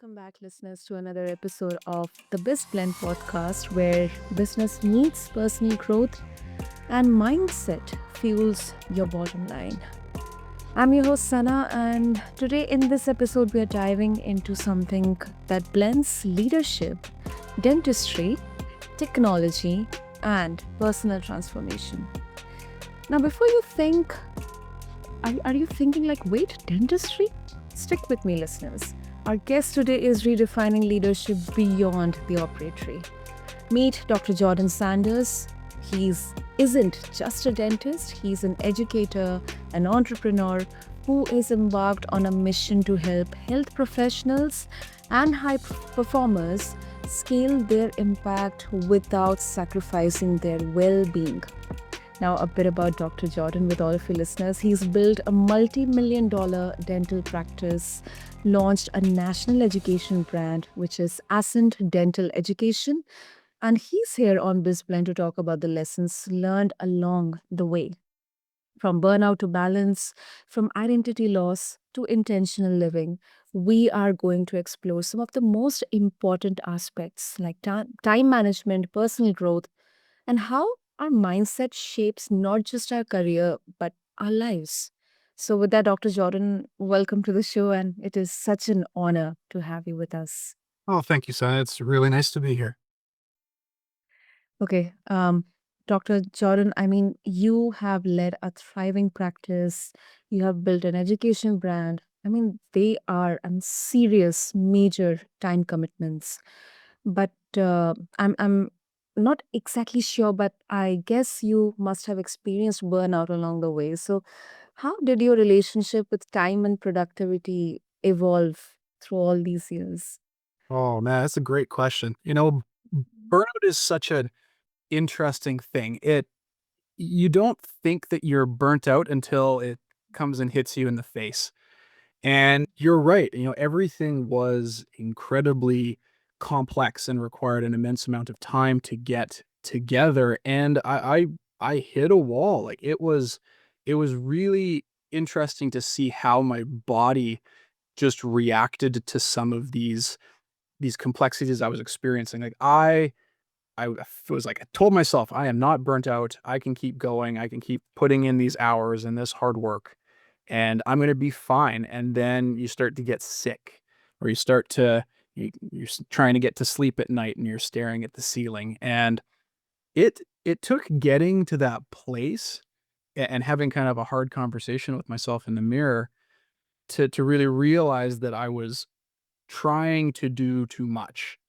welcome back, listeners, to another episode of the BizBlend Podcast, where business meets personal growth and mindset fuels your bottom line. I'm your host, Sana, and today in this episode, we are diving into something that blends leadership, dentistry, technology, and personal transformation. Now, before you think, are you thinking like, wait, dentistry? Stick with me, listeners. Our guest today is redefining leadership beyond the operatory. Meet Dr. Jordan Sanders. He's isn't just a dentist, he's an educator, an entrepreneur who is embarked on a mission to help health professionals and high performers scale their impact without sacrificing their well-being. Now, a bit about Dr. Jordan with all of you listeners. He's built a multi-million-dollar dental practice, launched a national education brand, which is Ascent Dental Education, and he's here on BizBlend to talk about the lessons learned along the way. From burnout to balance, from identity loss to intentional living, we are going to explore some of the most important aspects like time management, personal growth, and how our mindset shapes not just our career, but our lives. So, with that, Dr. Jordan, welcome to the show, and it is such an honor to have you with us. Oh, thank you, son. It's really nice to be here. Okay, Dr. Jordan, I mean, you have led a thriving practice, you have built an education brand. I mean, they are serious, major time commitments. But I'm not exactly sure, but I guess you must have experienced burnout along the way. So, how did your relationship with time and productivity evolve through all these years? Oh, man, that's a great question. Burnout is such an interesting thing. You don't think that you're burnt out until it comes and hits you in the face. And you're right. Everything was incredibly complex and required an immense amount of time to get together. And I hit a wall. It was really interesting to see how my body just reacted to some of these complexities I was experiencing. I told myself, I am not burnt out. I can keep going. I can keep putting in these hours and this hard work, and I'm going to be fine. And then you start to get sick, or you're trying to get to sleep at night and you're staring at the ceiling. And it took getting to that place and having kind of a hard conversation with myself in the mirror to really realize that I was trying to do too much.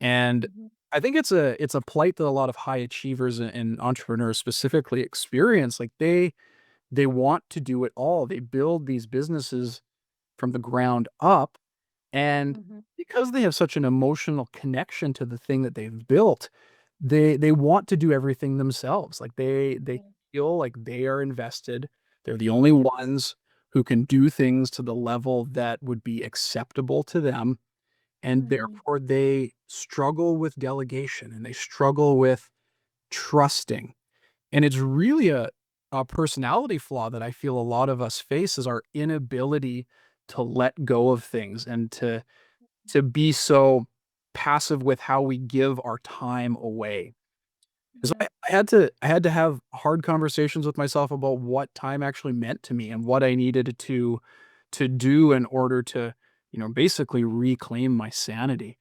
And Mhm. I think it's a plight that a lot of high achievers and entrepreneurs specifically experience. Like they want to do it all. They build these businesses from the ground up, and Mhm. because they have such an emotional connection to the thing that they've built, they want to do everything themselves. Like they feel like they are invested. They're the only ones who can do things to the level that would be acceptable to them, and Mhm. therefore they struggle with delegation and they struggle with trusting. And it's really a personality flaw that I feel a lot of us face, is our inability to let go of things and to be so passive with how we give our time away. 'Cause Mhm. I had to have hard conversations with myself about what time actually meant to me and what I needed to do in order to, basically reclaim my sanity.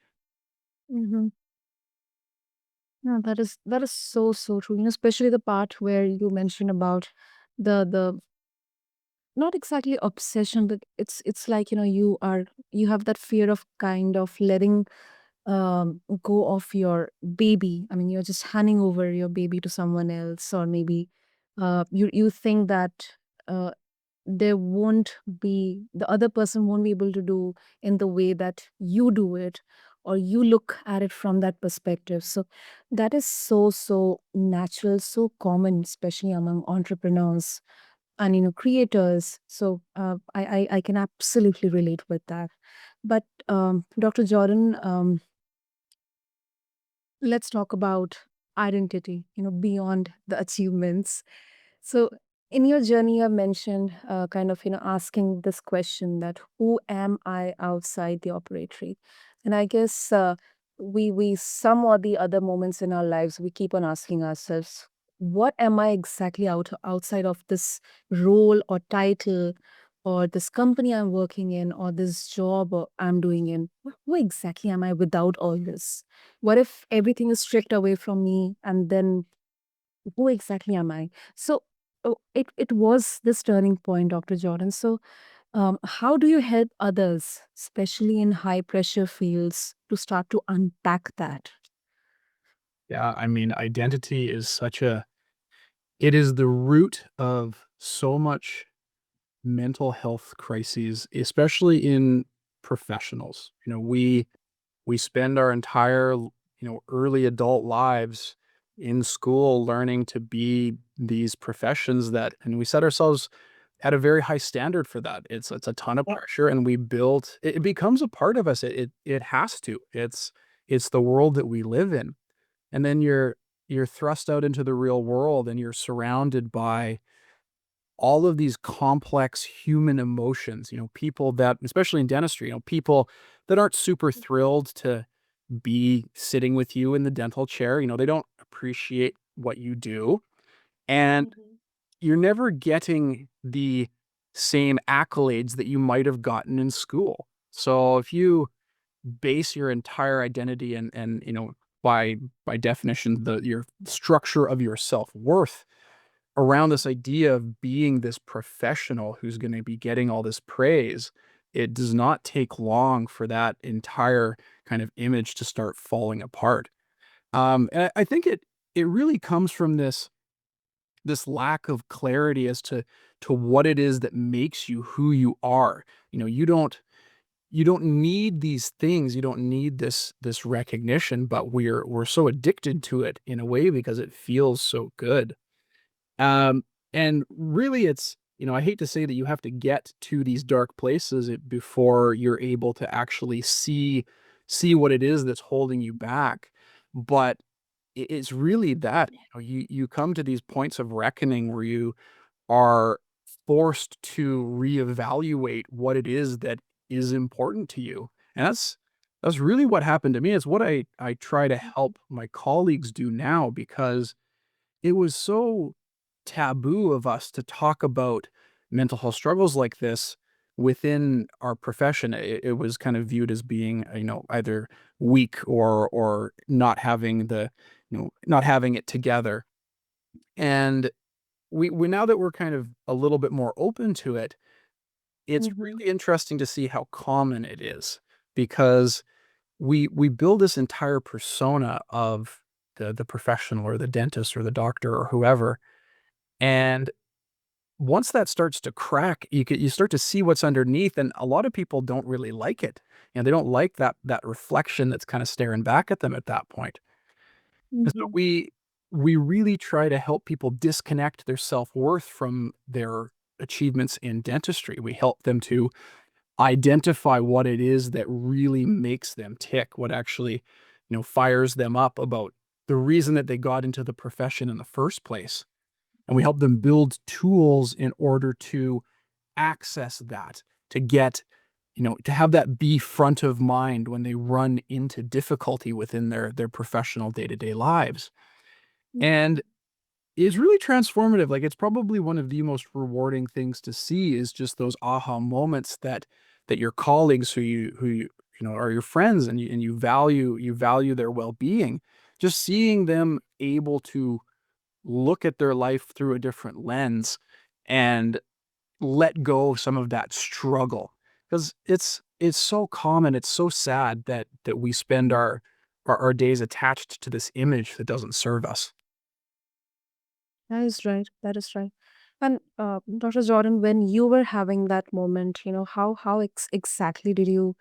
Mhm. No, that is so true. Especially the part where you mentioned about the not exactly obsession, but it's like you have that fear of kind of letting go of your baby. I mean, you're just handing over your baby to someone else, or maybe you think that uh, there won't be the other person won't be able to do in the way that you do it, or you look at it from that perspective. So that is so natural, so common, especially among entrepreneurs and creators. So I can absolutely relate with that. But Dr. Jordan, let's talk about identity, beyond the achievements. So in your journey, you have mentioned kind of, asking this question that who am I outside the operatory? And I guess we some or the other moments in our lives, we keep on asking ourselves, what am I exactly outside of this role or title or this company I'm working in or this job or I'm doing in? Who exactly am I without all this? What if everything is stripped away from me and then who exactly am I? So it was this turning point, Dr. Jordan. So how do you help others, especially in high pressure fields, to start to unpack that? Yeah, I mean, identity is such a it is the root of so much mental health crises, especially in professionals. We spend our entire, early adult lives in school learning to be these professions that and we set ourselves at a very high standard for that. It's a ton of pressure and we build it becomes a part of us. It has to. It's the world that we live in. And then you're thrust out into the real world and you're surrounded by all of these complex human emotions, people that especially in dentistry, people that aren't super thrilled to be sitting with you in the dental chair, they don't appreciate what you do, and Mhm. you're never getting the same accolades that you might have gotten in school. So if you base your entire identity and by definition, your structure of your self-worth around this idea of being this professional who's gonna be getting all this praise, it does not take long for that entire kind of image to start falling apart. And I think it really comes from this lack of clarity as to what it is that makes you who you are. You don't need these things, you don't need this recognition, but we're so addicted to it in a way because it feels so good. Um, and really I hate to say that you have to get to these dark places before you're able to actually see what it is that's holding you back. But it's really that, you come to these points of reckoning where you are forced to reevaluate what it is that is important to you. And that's really what happened to me. It's what I try to help my colleagues do now because it was so taboo of us to talk about mental health struggles like this within our profession. It was kind of viewed as being, either weak or not having not having it together. And we now that we're kind of a little bit more open to it, it's Mhm. really interesting to see how common it is because we build this entire persona of the professional or the dentist or the doctor or whoever. And once that starts to crack, you start to see what's underneath, and a lot of people don't really like it. They don't like that reflection that's kinda staring back at them at that point. And so Mhm. we really try to help people disconnect their self-worth from their achievements in dentistry. We help them to identify what it is that really makes them tick, what actually, fires them up about the reason that they got into the profession in the first place. And we help them build tools in order to access that, to get, to have that be front of mind when they run into difficulty within their professional day-to-day lives. And it's really transformative. Like it's probably one of the most rewarding things to see is just those aha moments that your colleagues who are your friends and you value their well-being, just seeing them able to look at their life through a different lens and let go of some of that struggle. Because it's so common, it's so sad that we spend our days attached to this image that doesn't serve us. That is right. That is right. And Dr. Jordan, when you were having that moment, how exactly did you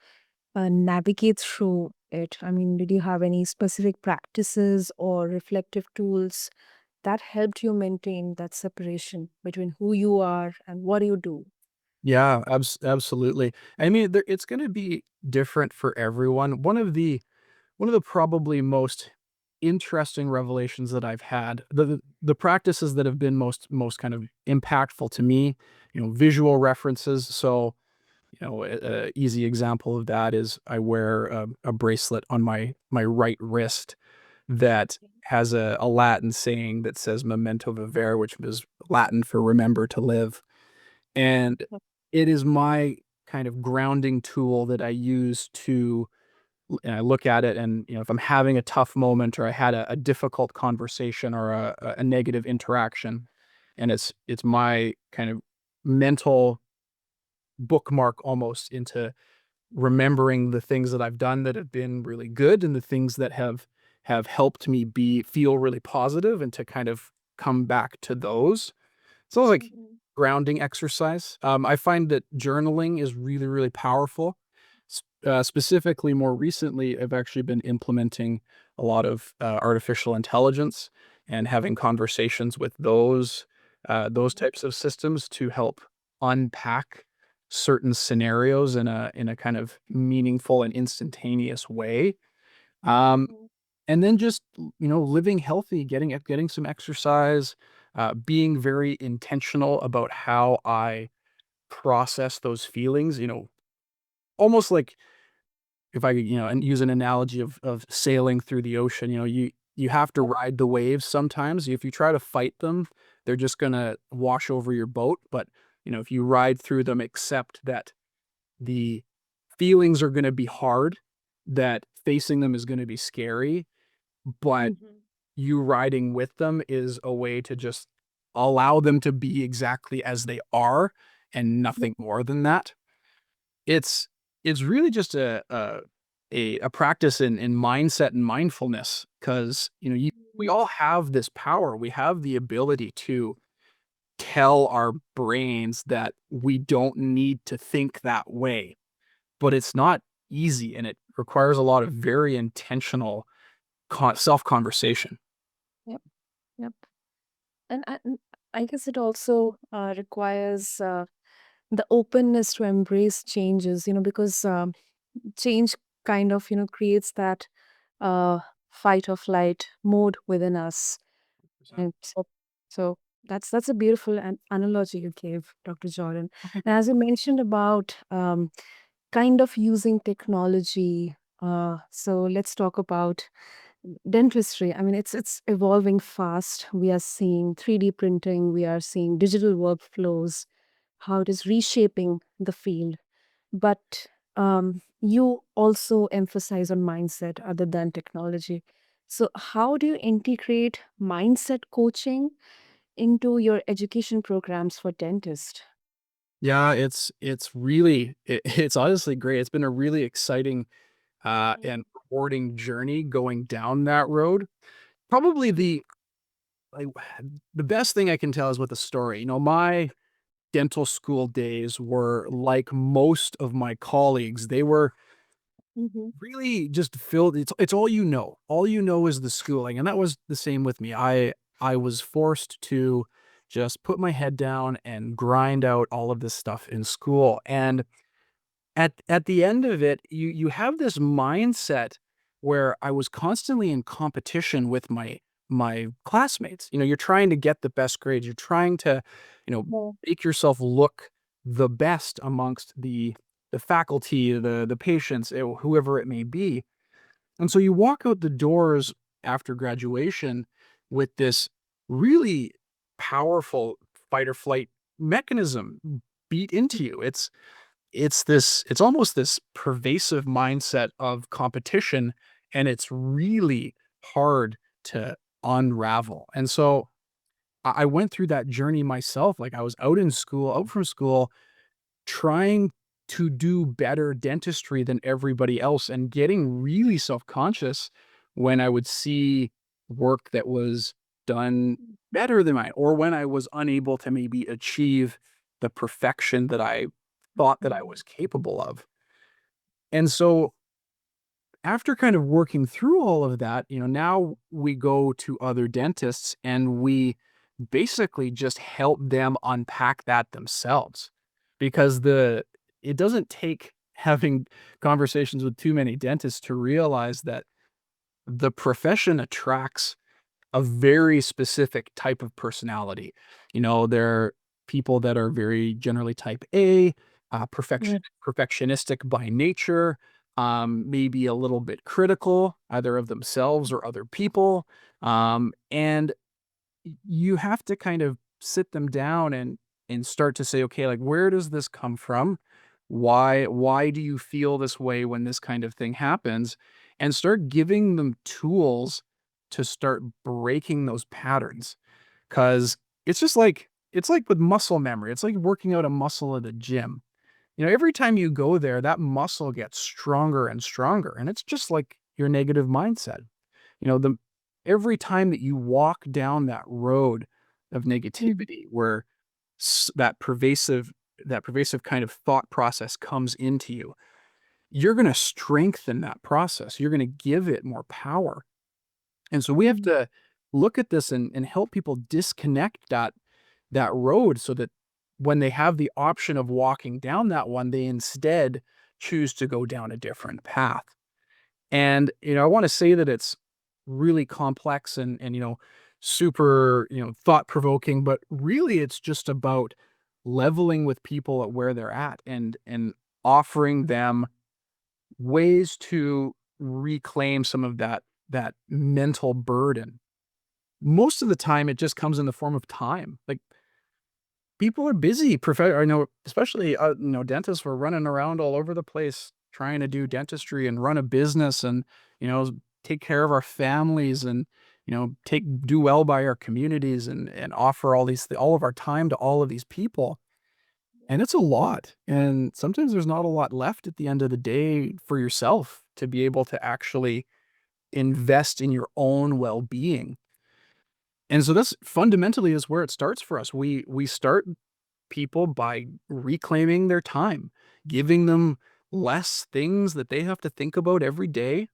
navigate through it? I mean, did you have any specific practices or reflective tools that helped you maintain that separation between who you are and what you do? Yeah, absolutely. I mean, it's gonna be different for everyone. One of the probably most interesting revelations that I've had. The practices that have been most kind of impactful to me, visual references. So, a easy example of that is I wear a bracelet on my right wrist that has a Latin saying that says "Memento vivere," which is Latin for "remember to live." And it is my kind of grounding tool that I use to and I look at it and, if I'm having a tough moment or I had a difficult conversation or a negative interaction, and it's my kind of mental bookmark almost into remembering the things that I've done that have been really good and the things that have helped me feel really positive and to kind of come back to those. So, like Mhm. grounding exercise. I find that journaling is really, really powerful. Specifically, more recently, I've actually been implementing a lot of artificial intelligence and having conversations with those types of systems to help unpack certain scenarios in a kind of meaningful and instantaneous way. Um, Mhm. and then just, living healthy, getting some exercise, being very intentional about how I process those feelings, almost like if I, and use an analogy of sailing through the ocean, you have to ride the waves sometimes. If you try to fight them, they're just gonna wash over your boat. But, if you ride through them, accept that the feelings are gonna be hard, that facing them is gonna be scary, but Mhm. you riding with them is a way to just allow them to be exactly as they are and nothing more than that. It's it's really just a practice in mindset and mindfulness because we Mhm. all have this power. We have the ability to tell our brains that we don't need to think that way, but it's not easy and it requires a lot of very intentional self conversation. Yep. Yep. And I guess it also requires the openness to embrace changes, because change kind of, creates that uh, fight or flight mode within us. And so that's a beautiful analogy you gave, Dr. Jordan. And as you mentioned about kind of using technology, so let's talk about dentistry. I mean, it's evolving fast. We are seeing 3D printing, we are seeing digital workflows, how it is reshaping the field. But you also emphasize on mindset other than technology. So, how do you integrate mindset coaching into your education programs for dentists? Yeah, it's really it's honestly great. It's been a really exciting and rewarding journey going down that road. Probably like the best thing I can tell is with a story. My dental school days were like most of my colleagues. They were Mm-hmm. really just filled. It's all you know. All you know is the schooling, and that was the same with me. I was forced to just put my head down and grind out all of this stuff in school. And at the end of it, you have this mindset where I was constantly in competition with my classmates. You're trying to get the best grades. You're trying to, Yeah. make yourself look the best amongst the faculty, the patients, whoever it may be. And so you walk out the doors after graduation with this really powerful fight or flight mechanism beat into you. It's almost this pervasive mindset of competition, and it's really hard to unravel. And so I went through that journey myself. Like I was out from school, trying to do better dentistry than everybody else and getting really self-conscious when I would see work that was done better than mine, or when I was unable to maybe achieve the perfection that I thought that I was capable of. And so after kind of working through all of that, now we go to other dentists and we basically just help them unpack that themselves because it doesn't take having conversations with too many dentists to realize that the profession attracts a very specific type of personality. There are people that are very generally type A, Right. perfectionistic by nature, maybe a little bit critical, either of themselves or other people. And you have to kind of sit them down and start to say, okay, like, where does this come from? Why do you feel this way when this kind of thing happens? And start giving them tools to start breaking those patterns. Cause it's like with muscle memory. It's like working out a muscle at a gym. Every time you go there, that muscle gets stronger and stronger. And it's just like your negative mindset. The every time that you walk down that road of Mhm. negativity where that pervasive kind of thought process comes into you, you're going to strengthen that process. You're going to give it more power. And so we have Mhm. to look at this and help people disconnect that road so that when they have the option of walking down that one, they instead choose to go down a different path. And, I wanna say that it's really complex and super, thought-provoking, but really it's just about leveling with people at where they're at and offering them ways to reclaim some of that mental burden. Most of the time, it just comes in the form of time. Like, people are busy. I know, especially, dentists were running around all over the place trying to do dentistry and run a business and, you know, take care of our families and, do well by our communities and offer all of our time to all of these people. And it's a lot. And sometimes there's not a lot left at the end of the day for yourself to be able to actually invest in your own well-being. And so this fundamentally is where it starts for us. We start people by reclaiming their time, giving them less things that they have to think about every day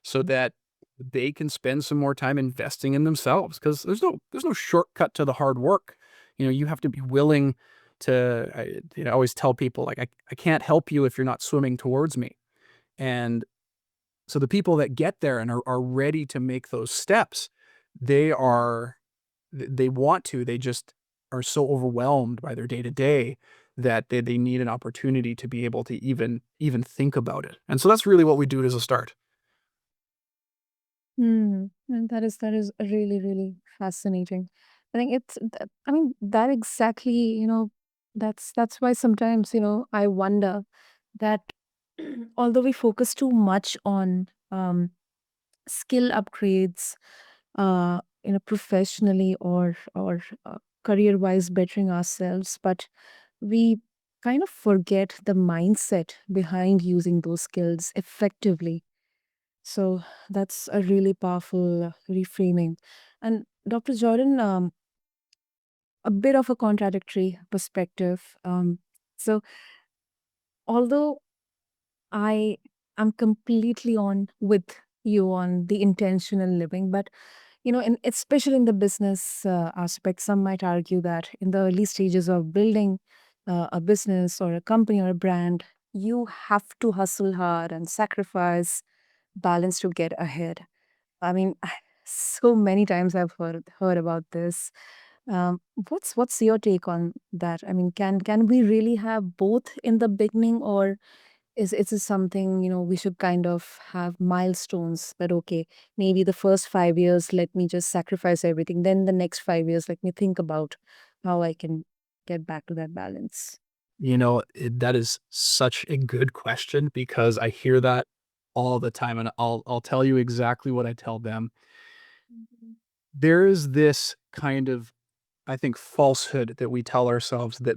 so that they can spend some more time investing in themselves because there's no shortcut to the hard work. You have to be willing to I always tell people like I can't help you if you're not swimming towards me. And so the people that get there and are ready to make those steps, they are they want to, they just are so overwhelmed by their day to day that they need an opportunity to be able to even think about it. And so that's really what we do as a start. And that is really, really fascinating. I think I mean, that exactly, that's why sometimes, I wonder that although we focus too much on skill upgrades, professionally or career wise bettering ourselves, but we kind of forget the mindset behind using those skills effectively. So that's a really powerful reframing. And Dr. Jordan, a bit of a contradictory perspective. So although I am completely on with you on the intentional living, but especially in the business aspect, some might argue that in the early stages of building a business or a company or a brand, you have to hustle hard and sacrifice balance to get ahead. I mean, so many times I've heard about this. What's your take on that? I mean, can we really have both in the beginning, or is it something we should kind of have milestones? But okay, maybe the first 5 years, let me just sacrifice everything. Then the next 5 years, let me think about how I can get back to that balance. That is such a good question because I hear that all the time, and I'll tell you exactly what I tell them. Mhm. There is this kind of, I think, falsehood that we tell ourselves that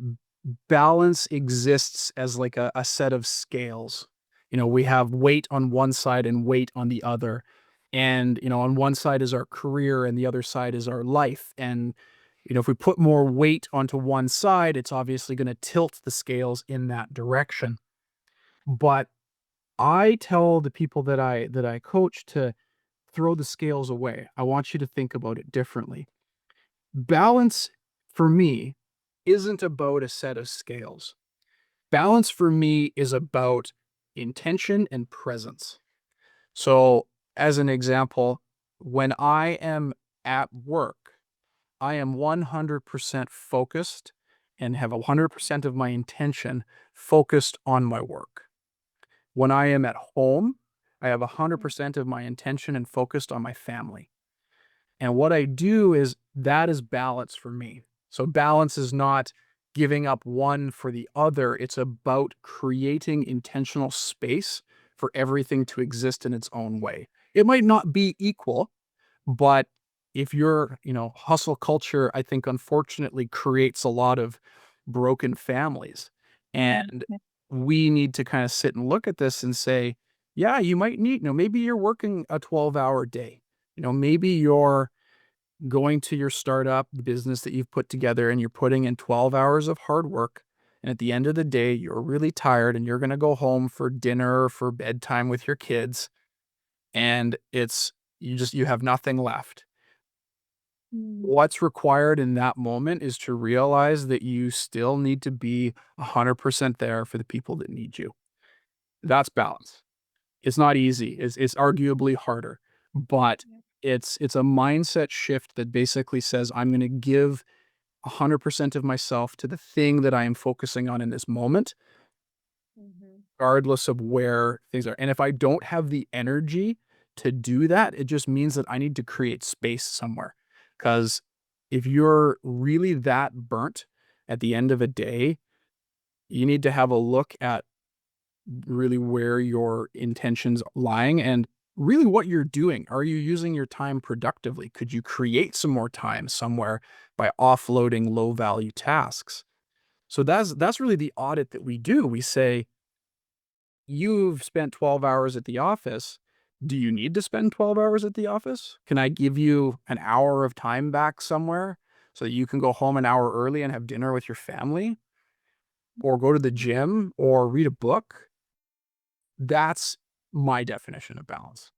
balance exists as like a set of scales. We have weight on one side and weight on the other. And, on one side is our career and the other side is our life. And, if we put more weight onto one side, it's obviously going to tilt the scales in that direction. But I tell the people that I coach to throw the scales away. I want you to think about it differently. Balance for me isn't about a set of scales. Balance for me is about intention and presence. So As an example, when I am at work, I am 100% focused and have 100% of my intention focused on my work. When I am at home, I have 100% of my intention and focused on my family. And what I do is that is balance for me. So balance is not giving up one for the other. It's about creating intentional space for everything to exist in its own way. It might not be equal, but if hustle culture, I think unfortunately creates a lot of broken families. And Yeah. we need to kind of sit and look at this and say, yeah, you might need, maybe you're working a 12-hour day. Maybe you're going to your startup business that you've put together and you're putting in 12 hours of hard work. And at the end of the day, you're really tired and you're going to go home for dinner or for bedtime with your kids. And you have nothing left. Mm. What's required in that moment is to realize that you still need to be 100% there for the people that need you. That's balance. It's not easy. It's arguably harder, but it's a mindset shift that basically says, I'm going to give 100% of myself to the thing that I am focusing on in this moment, Mhm. regardless of where things are. And if I don't have the energy to do that, it just means that I need to create space somewhere. Because if you're really that burnt at the end of a day, you need to have a look at really where your intentions lying and really what you're doing. Are you using your time productively? Could you create some more time somewhere by offloading low value tasks? So that's really the audit that we do. We say, you've spent 12 hours at the office. Do you need to spend 12 hours at the office? Can I give you an hour of time back somewhere so that you can go home an hour early and have dinner with your family or go to the gym or read a book? That's my definition of balance.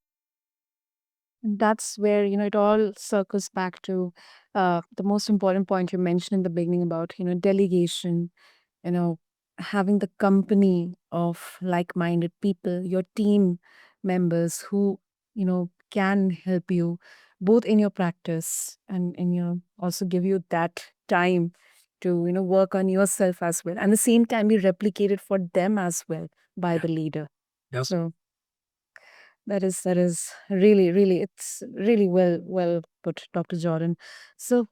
And that's where, it all circles back to the most important point you mentioned in the beginning about, delegation, you know, having the company of like-minded people, your team members who, can help you both in your practice and also give you that time to, work on yourself as well. And the same time be replicated for them as well by Yeah. the leader. Yes. So that is really, really, it's really well put, Dr. Jordan. So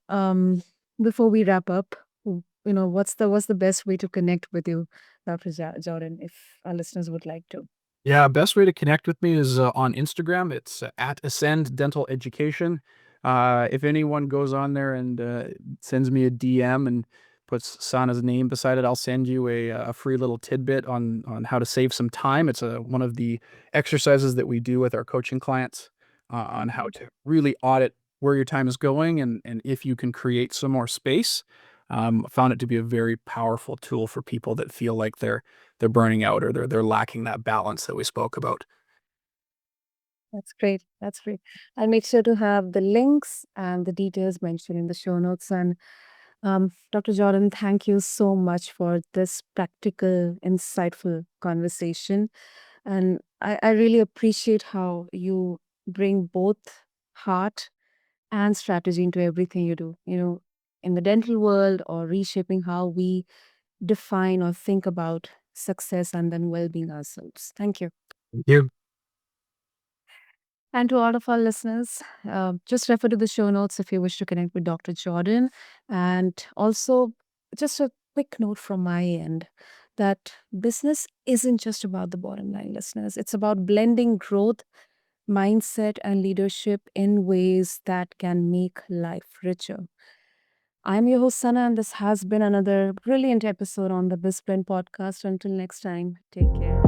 before we wrap up, what's the best way to connect with you, Dr. Jordan, if our listeners would like to? Yeah, best way to connect with me is on Instagram. It's at Ascend Dental Education. If anyone goes on there and sends me a DM and puts Sana's name beside it, I'll send you a free little tidbit on how to save some time. It's one of the exercises that we do with our coaching clients on how Mhm. to really audit where your time is going and if you can create some more space. I found it to be a very powerful tool for people that feel like they're burning out or they're lacking that balance that we spoke about. That's great. That's great. I'll make sure to have the links and the details mentioned in the show notes. And Dr. Jordan, thank you so much for this practical, insightful conversation. And I really appreciate how you bring both heart and strategy into everything you do, in the dental world or reshaping how we define or think about success and then well being ourselves. Thank you. Thank you. And to all of our listeners, just refer to the show notes if you wish to connect with Dr. Jordan. And also, just a quick note from my end that business isn't just about the bottom line, listeners. It's about blending growth, mindset, and leadership in ways that can make life richer. I'm your host, Sana, and this has been another brilliant episode on the BizBlend podcast. Until next time, take care.